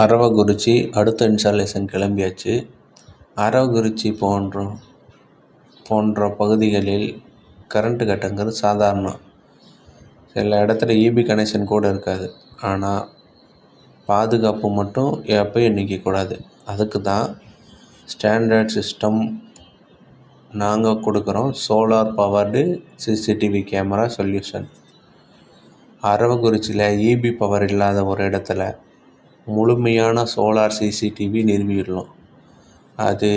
அரவக்குறிச்சி அடுத்த இன்ஸ்டாலேஷன் கிளம்பியாச்சு. அரவக்குறிச்சி போன்ற பகுதிகளில் கரண்ட்டு கட்டுங்கிறது சாதாரணம். சில இடத்துல இபி கனெக்ஷன் கூட இருக்காது. ஆனால் பாதுகாப்பு மட்டும் எப்பயும் நிற்கக்கூடாது. அதுக்கு தான் ஸ்டாண்டர்ட் சிஸ்டம் நாங்கள் கொடுக்குறோம். Solar powered CCTV camera solution. அரவக்குறிச்சியில் இபி பவர் இல்லாத ஒரு இடத்துல முழுமையான சோலார் சிசிடிவி நிறுவிடலாம். அது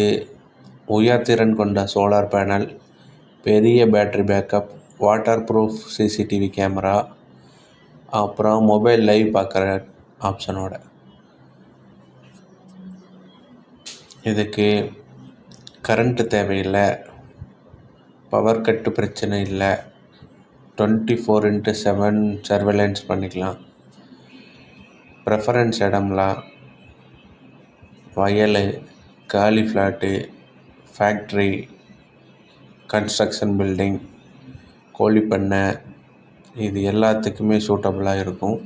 உயர்திறன் கொண்ட சோலார் பேனல், பெரிய battery backup, water proof CCTV camera, அப்புறம் மொபைல் லைவ் பார்க்குற ஆப்ஷனோட. இதுக்கு கரண்ட்டு தேவையில்லை, பவர் கட்டு பிரச்சனை இல்லை, 24x7 சர்வேலன்ஸ் பண்ணிக்கலாம். ப்ரெஃபரன்ஸ் இடம்லாம் வயல், காலி ஃப்ளாட்டு, ஃபேக்ட்ரி, கன்ஸ்ட்ரக்ஷன் பில்டிங், கோழிப்பண்ணை, இது எல்லாத்துக்குமே சூட்டபுளாக இருக்கும்.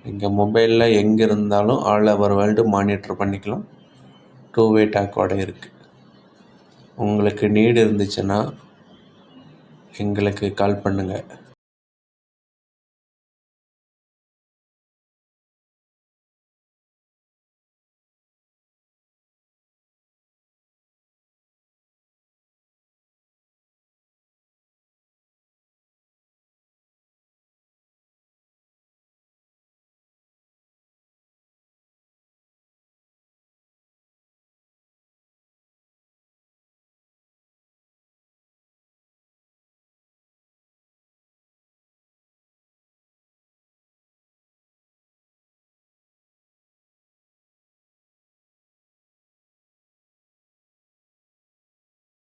நீங்கள் மொபைலில் எங்கே இருந்தாலும் ஆல் ஓவர் வேர்ல்டு மானிட்டர் பண்ணிக்கலாம். 2-வே டாக்கோட இருக்குது. உங்களுக்கு நீடு இருந்துச்சுன்னா எங்களுக்கு கால் பண்ணுங்கள்.